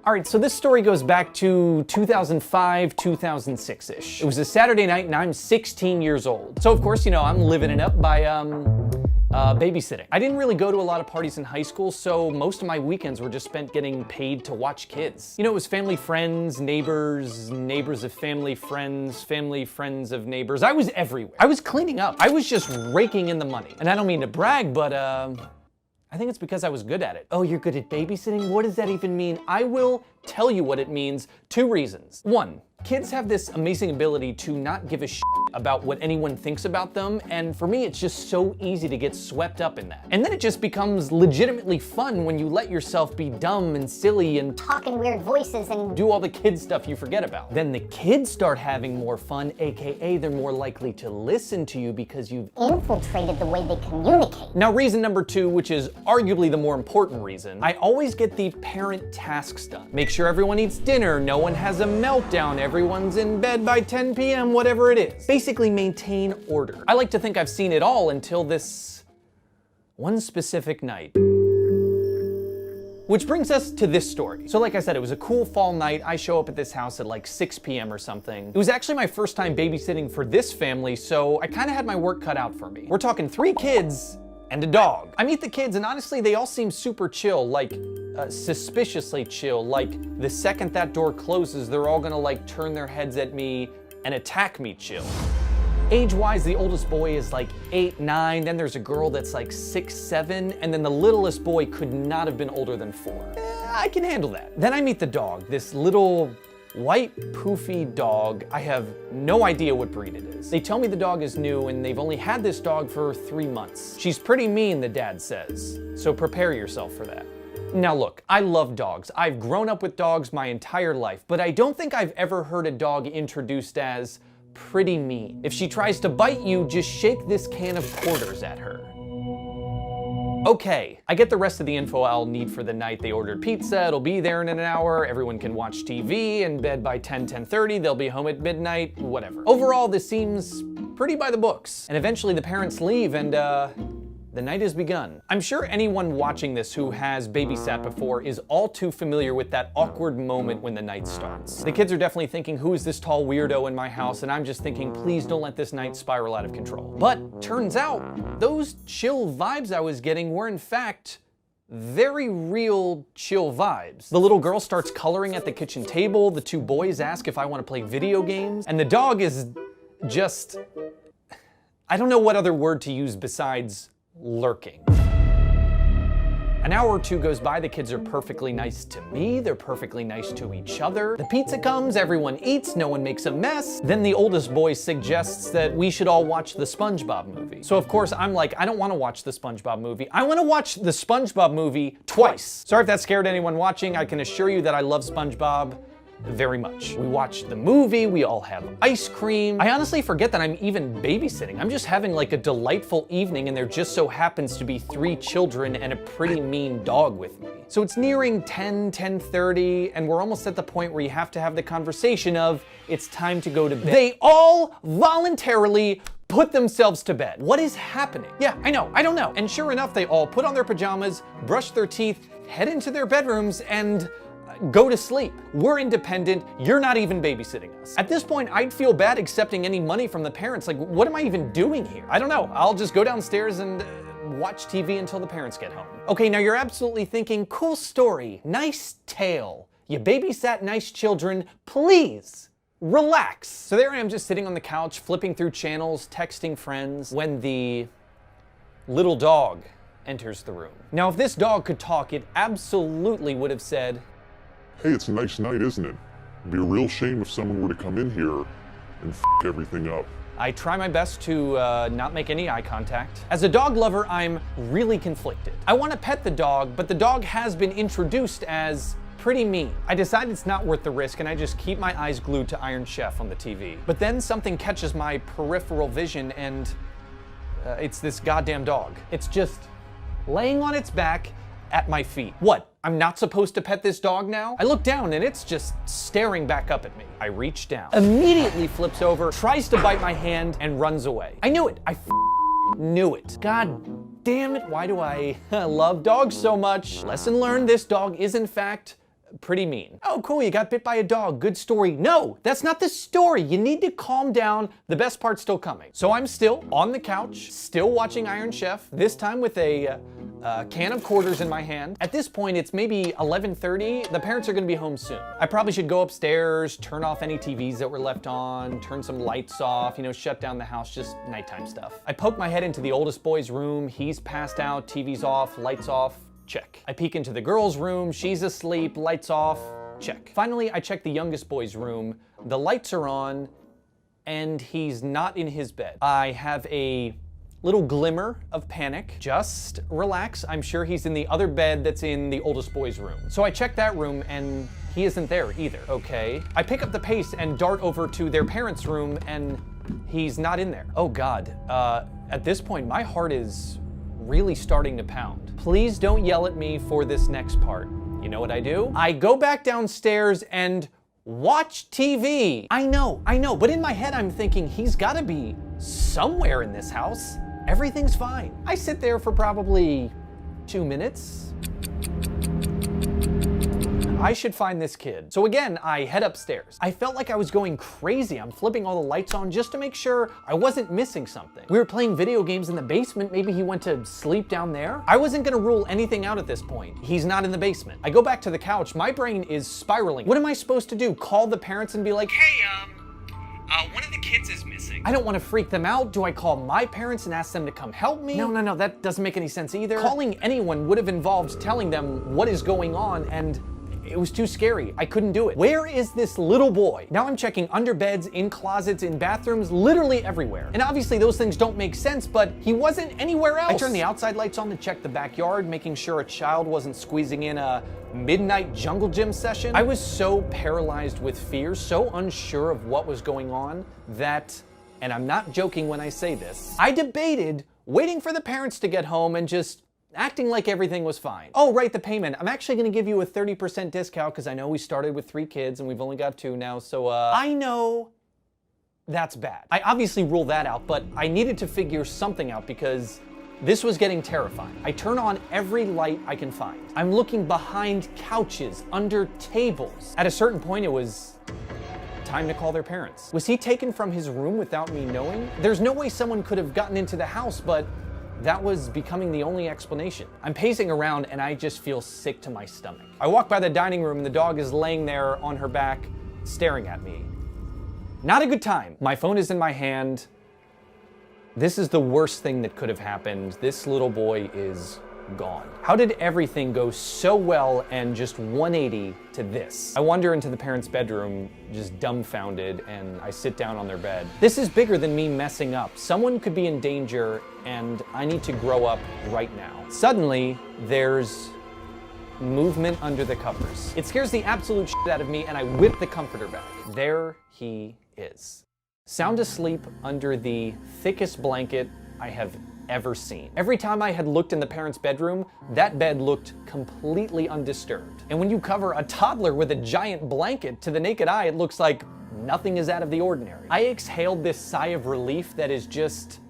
All right, so this story goes back to 2005, 2006-ish. It was a Saturday night and I'm 16 years old. So of course, you know, I'm living it up by babysitting. I didn't really go to a lot of parties in high school, so most of my weekends were just spent getting paid to watch kids. You know, it was family, friends, neighbors, neighbors of family, friends of neighbors. I was everywhere. I was cleaning up. I was just raking in the money. And I don't mean to brag, but I think it's because I was good at it. Oh, you're good at babysitting? What does that even mean? I will tell you what it means. 2 reasons. 1, kids have this amazing ability to not give a shit about what anyone thinks about them, and for me, it's just so easy to get swept up in that. And then it just becomes legitimately fun when you let yourself be dumb and silly and talk in weird voices and do all the kid stuff you forget about. Then the kids start having more fun, aka they're more likely to listen to you because you've infiltrated the way they communicate. Now, reason number 2, which is arguably the more important reason, I always get the parent tasks done. Make sure everyone eats dinner, no one has a meltdown, everyone's in bed by 10 p.m., whatever it is. Basically maintain order. I like to think I've seen it all until this one specific night. Which brings us to this story. So like I said, it was a cool fall night. I show up at this house at like 6 p.m. or something. It was actually my first time babysitting for this family, so I kind of had my work cut out for me. We're talking 3 kids and a dog. I meet the kids and honestly, they all seem super chill, like suspiciously chill. Like the second that door closes, they're all gonna like turn their heads at me and attack me chill. Age-wise, the oldest boy is like 8, 9, then there's a girl that's like 6, 7, and then the littlest boy could not have been older than 4. I can handle that. Then I meet the dog, this little white poofy dog. I have no idea what breed it is. They tell me the dog is new and they've only had this dog for 3 months. She's pretty mean, the dad says, so prepare yourself for that. Now look, I love dogs. I've grown up with dogs my entire life, but I don't think I've ever heard a dog introduced as pretty mean. If she tries to bite you, just shake this can of quarters at her. Okay, I get the rest of the info I'll need for the night. They ordered pizza, it'll be there in an hour, everyone can watch TV, in bed by 10:30, they'll be home at midnight, whatever. Overall, this seems pretty by the books. And eventually the parents leave and the night has begun. I'm sure anyone watching this who has babysat before is all too familiar with that awkward moment when the night starts. The kids are definitely thinking, who is this tall weirdo in my house? And I'm just thinking, please don't let this night spiral out of control. But turns out, those chill vibes I was getting were in fact very real chill vibes. The little girl starts coloring at the kitchen table, the 2 boys ask if I want to play video games, and the dog is just, I don't know what other word to use besides lurking. An hour or 2 goes by, the kids are perfectly nice to me, they're perfectly nice to each other. The pizza comes, everyone eats, no one makes a mess. Then the oldest boy suggests that we should all watch the SpongeBob movie. So of course I'm like, I don't want to watch the SpongeBob movie. I want to watch the SpongeBob movie twice. Sorry if that scared anyone watching, I can assure you that I love SpongeBob very much. We watch the movie, we all have ice cream. I honestly forget that I'm even babysitting. I'm just having like a delightful evening and there just so happens to be 3 children and a pretty mean dog with me. So it's nearing 10:30, and we're almost at the point where you have to have the conversation of, it's time to go to bed. They all voluntarily put themselves to bed. What is happening? Yeah, I know, I don't know. And sure enough, they all put on their pajamas, brush their teeth, head into their bedrooms, and go to sleep. We're independent, you're not even babysitting us. At this point, I'd feel bad accepting any money from the parents. Like, what am I even doing here? I don't know, I'll just go downstairs and watch TV until the parents get home. Okay, now you're absolutely thinking, cool story, nice tale. You babysat nice children, please relax. So there I am just sitting on the couch, flipping through channels, texting friends, when the little dog enters the room. Now, if this dog could talk, it absolutely would have said, hey, it's a nice night, isn't it? It'd be a real shame if someone were to come in here and f everything up. I try my best to not make any eye contact. As a dog lover, I'm really conflicted. I want to pet the dog, but the dog has been introduced as pretty mean. I decide it's not worth the risk and I just keep my eyes glued to Iron Chef on the TV. But then something catches my peripheral vision and it's this goddamn dog. It's just laying on its back at my feet. What? I'm not supposed to pet this dog now? I look down and it's just staring back up at me. I reach down, immediately flips over, tries to bite my hand, and runs away. I knew it. I knew it. God damn it, why do I love dogs so much? Lesson learned, this dog is in fact pretty mean. Oh, cool, you got bit by a dog. Good story. No, that's not the story. You need to calm down. The best part's still coming. So I'm still on the couch, still watching Iron Chef, this time with a can of quarters in my hand. At this point, it's maybe 11:30. The parents are gonna be home soon. I probably should go upstairs, turn off any TVs that were left on, turn some lights off, shut down the house, just nighttime stuff. I poke my head into the oldest boy's room. He's passed out, TV's off, lights off, check. I peek into the girl's room. She's asleep, lights off, check. Finally, I check the youngest boy's room. The lights are on, and he's not in his bed. I have a little glimmer of panic. Just relax. I'm sure he's in the other bed that's in the oldest boy's room. So I check that room and he isn't there either. Okay. I pick up the pace and dart over to their parents' room and he's not in there. Oh God. At this point, my heart is really starting to pound. Please don't yell at me for this next part. You know what I do? I go back downstairs and watch TV. I know, but in my head I'm thinking he's gotta be somewhere in this house. Everything's fine. I sit there for probably 2 minutes. I should find this kid. So again, I head upstairs. I felt like I was going crazy. I'm flipping all the lights on just to make sure I wasn't missing something. We were playing video games in the basement. Maybe he went to sleep down there. I wasn't gonna rule anything out at this point. He's not in the basement. I go back to the couch. My brain is spiraling. What am I supposed to do? Call the parents and be like, hey, one of the kids is missing. I don't want to freak them out. Do I call my parents and ask them to come help me? No, that doesn't make any sense either. Calling anyone would have involved telling them what is going on, and it was too scary. I couldn't do it. Where is this little boy? Now I'm checking under beds, in closets, in bathrooms, literally everywhere. And obviously those things don't make sense, but he wasn't anywhere else. I turned the outside lights on to check the backyard, making sure a child wasn't squeezing in a midnight jungle gym session. I was so paralyzed with fear, so unsure of what was going on that, and I'm not joking when I say this, I debated waiting for the parents to get home and just acting like everything was fine. Oh, right, the payment. I'm actually gonna give you a 30% discount because I know we started with 3 kids and we've only got 2 now, so I know that's bad. I obviously ruled that out, but I needed to figure something out because this was getting terrifying. I turn on every light I can find. I'm looking behind couches, under tables. At a certain point, it was time to call their parents. Was he taken from his room without me knowing? There's no way someone could have gotten into the house, but that was becoming the only explanation. I'm pacing around and I just feel sick to my stomach. I walk by the dining room and the dog is laying there on her back, staring at me. Not a good time. My phone is in my hand. This is the worst thing that could have happened. This little boy is gone. How did everything go so well and just 180 to this? I wander into the parents' bedroom, just dumbfounded, and I sit down on their bed. This is bigger than me messing up. Someone could be in danger, and I need to grow up right now. Suddenly, there's movement under the covers. It scares the absolute shit out of me, and I whip the comforter back. There he is. Sound asleep under the thickest blanket I have ever seen. Every time I had looked in the parents' bedroom, that bed looked completely undisturbed. And when you cover a toddler with a giant blanket, to the naked eye, it looks like nothing is out of the ordinary. I exhaled this sigh of relief that is just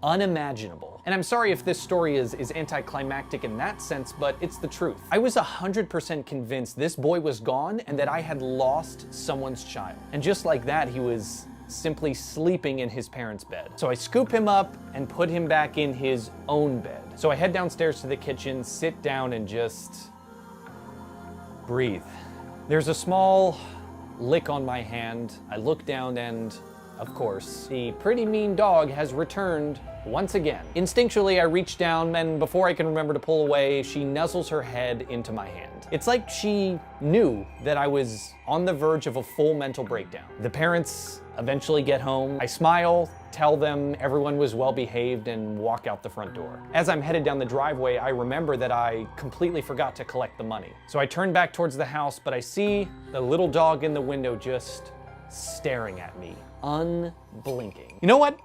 unimaginable. And I'm sorry if this story is anticlimactic in that sense, but it's the truth. I was 100% convinced this boy was gone and that I had lost someone's child. And just like that, he was simply sleeping in his parents' bed. So I scoop him up and put him back in his own bed. So I head downstairs to the kitchen, sit down, and just breathe. There's a small lick on my hand. I look down and, of course, the pretty mean dog has returned once again. Instinctually, I reach down, and before I can remember to pull away, she nuzzles her head into my hand. It's like she knew that I was on the verge of a full mental breakdown. The parents eventually get home. I smile, tell them everyone was well behaved, and walk out the front door. As I'm headed down the driveway, I remember that I completely forgot to collect the money. So I turn back towards the house, but I see the little dog in the window just staring at me, unblinking. You know what?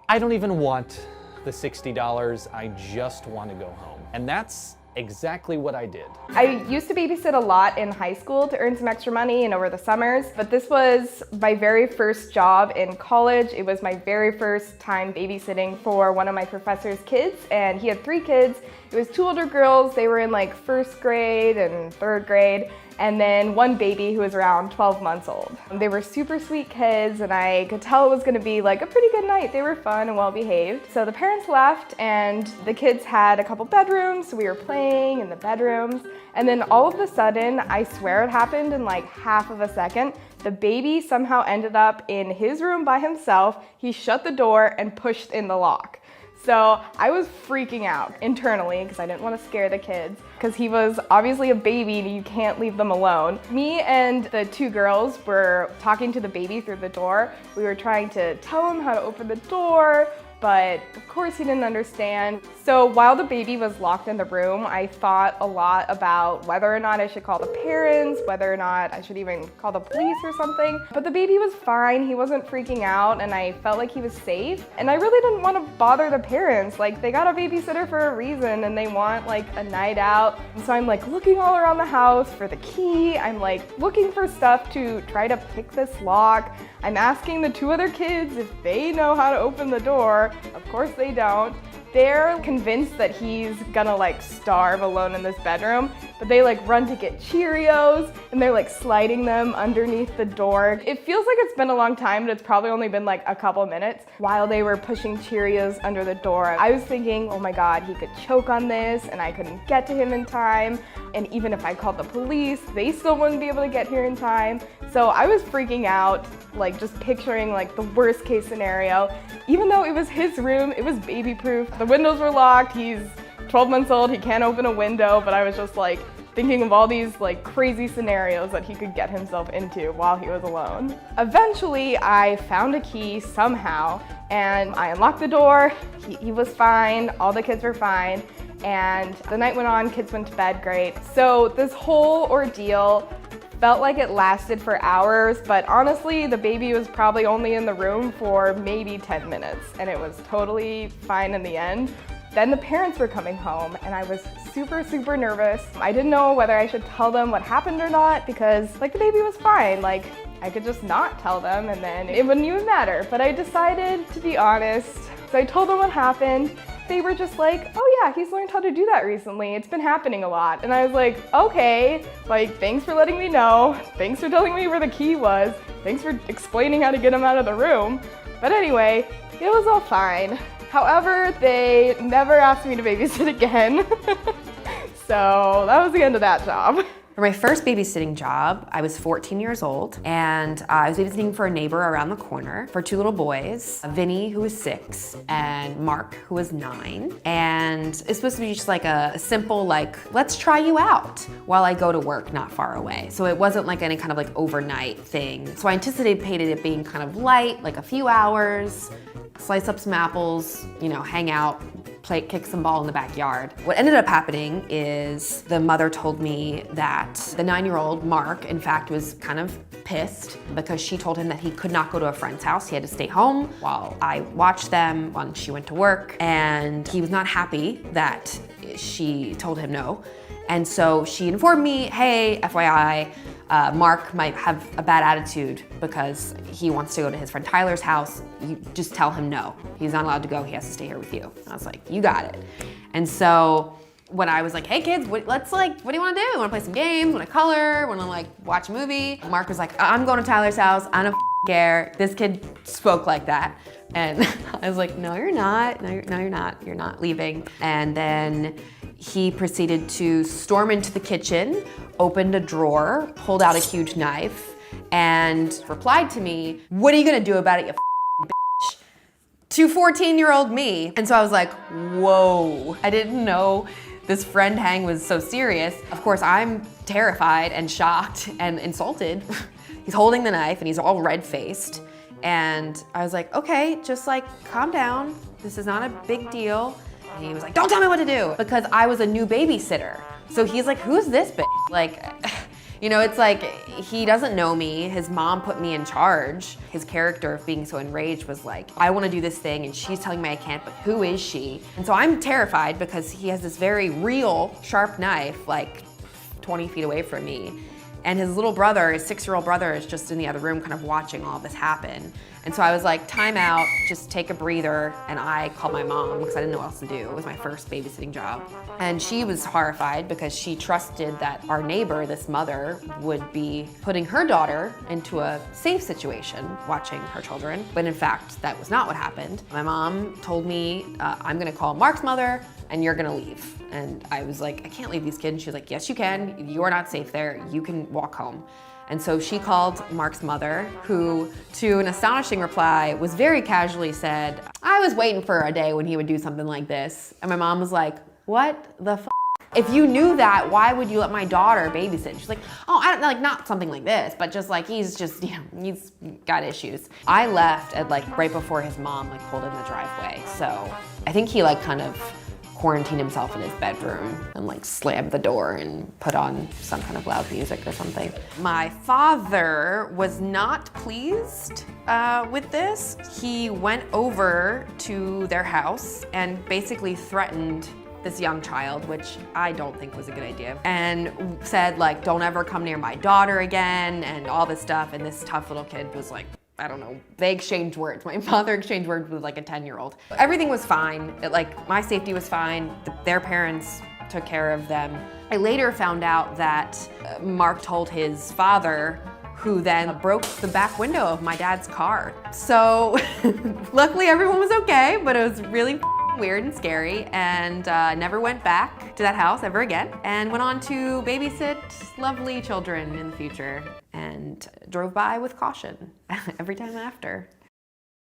I don't even want the $60. I just want to go home. And that's exactly what I did. I used to babysit a lot in high school to earn some extra money and over the summers, but this was my very first job in college. It was my very first time babysitting for one of my professor's kids, and he had 3 kids. It was 2 older girls. They were in like 1st grade and 3rd grade, and then one baby who was around 12 months old. They were super sweet kids, and I could tell it was gonna be like a pretty good night. They were fun and well behaved. So the parents left, and the kids had a couple bedrooms, so we were playing in the bedrooms. And then all of a sudden, I swear it happened in like half of a second, the baby somehow ended up in his room by himself. He shut the door and pushed in the lock. So I was freaking out internally because I didn't want to scare the kids because he was obviously a baby and you can't leave them alone. Me and the two girls were talking to the baby through the door. We were trying to tell him how to open the door, but of course he didn't understand. So while the baby was locked in the room, I thought a lot about whether or not I should call the parents, whether or not I should even call the police or something. But the baby was fine, he wasn't freaking out, and I felt like he was safe. And I really didn't want to bother the parents. Like, they got a babysitter for a reason and they want like a night out. And so I'm like looking all around the house for the key. I'm like looking for stuff to try to pick this lock. I'm asking the two other kids if they know how to open the door. Of course they don't. They're convinced that he's gonna like starve alone in this bedroom, but they like run to get Cheerios and they're like sliding them underneath the door. It feels like it's been a long time, but it's probably only been like a couple minutes. While they were pushing Cheerios under the door, I was thinking, oh my God, he could choke on this and I couldn't get to him in time. And even if I called the police, they still wouldn't be able to get here in time. So I was freaking out, like just picturing like the worst case scenario. Even though it was his room, it was baby proof. The windows were locked, he's 12 months old, he can't open a window, but I was just like thinking of all these like crazy scenarios that he could get himself into while he was alone. Eventually, I found a key somehow and I unlocked the door. He was fine, all the kids were fine, and the night went on, kids went to bed great. So this whole ordeal felt like it lasted for hours, but honestly, the baby was probably only in the room for maybe 10 minutes, and it was totally fine in the end. Then the parents were coming home, and I was super, super nervous. I didn't know whether I should tell them what happened or not, because like the baby was fine. Like, I could just not tell them, and then it wouldn't even matter. But I decided to be honest, so I told them what happened. They were just like, oh yeah, he's learned how to do that recently. It's been happening a lot. And I was like, okay, like, thanks for letting me know. Thanks for telling me where the key was. Thanks for explaining how to get him out of the room. But anyway, it was all fine. However, they never asked me to babysit again. So that was the end of that job. For my first babysitting job, I was 14 years old, and I was babysitting for a neighbor around the corner for two little boys, Vinny, who was 6, and Mark, who was 9. And it's supposed to be just like a simple, like, let's try you out while I go to work not far away. So it wasn't like any kind of like overnight thing. So I anticipated it being kind of light, like a few hours, slice up some apples, you know, hang out, play, kick some ball in the backyard. What ended up happening is the mother told me that the 9-year-old Mark, in fact, was kind of pissed because she told him that he could not go to a friend's house. He had to stay home while I watched them when she went to work, and he was not happy that she told him no. And so she informed me, hey, FYI, Mark might have a bad attitude because he wants to go to his friend Tyler's house. You just tell him no. He's not allowed to go. He has to stay here with you. And I was like, you got it. And so when I was like, hey kids, what do you want to do? Want to play some games? Want to color? Want to like watch a movie? Mark was like, I'm going to Tyler's house. I don't care. This kid spoke like that. And I was like, no, you're not. No, you're not. You're not leaving. And then he proceeded to storm into the kitchen, opened a drawer, pulled out a huge knife, and replied to me, what are you gonna do about it, you bitch? To 14-year-old me. And so I was like, whoa. I didn't know this friend hang was so serious. Of course, I'm terrified and shocked and insulted. He's holding the knife and he's all red-faced. And I was like, okay, just like calm down. This is not a big deal. And he was like, don't tell me what to do, because I was a new babysitter. So he's like, who's this bitch? Like, you know, it's like, he doesn't know me. His mom put me in charge. His character of being so enraged was like, I want to do this thing and she's telling me I can't, but who is she? And so I'm terrified because he has this very real, sharp knife, like 20 feet away from me. And his little brother, his 6-year-old brother, is just in the other room kind of watching all this happen. And so I was like, time out, just take a breather. And I called my mom because I didn't know what else to do. It was my first babysitting job. And she was horrified because she trusted that our neighbor, this mother, would be putting her daughter into a safe situation watching her children. But in fact, that was not what happened. My mom told me, I'm gonna call Mark's mother and you're gonna leave. And I was like, I can't leave these kids. She was like, yes, you can. You are not safe there. You can walk home. And so she called Mark's mother, who, to an astonishing reply, was very casually said, I was waiting for a day when he would do something like this. And my mom was like, what the f? If you knew that, why would you let my daughter babysit? She's like, oh, I don't like, not something like this, but just like, he's just, you know, he's got issues. I left at like right before his mom like pulled in the driveway. So I think he like kind of quarantined himself in his bedroom and like slammed the door and put on some kind of loud music or something. My father was not pleased with this. He went over to their house and basically threatened this young child, which I don't think was a good idea, and said like, don't ever come near my daughter again and all this stuff. And this tough little kid was like, I don't know, they exchanged words. My father exchanged words with like a 10-year-old. Everything was fine. Like my safety was fine. Their parents took care of them. I later found out that Mark told his father, who then broke the back window of my dad's car. So luckily everyone was okay, but it was really weird and scary, and never went back to that house ever again, and went on to babysit lovely children in the future, and drove by with caution every time after.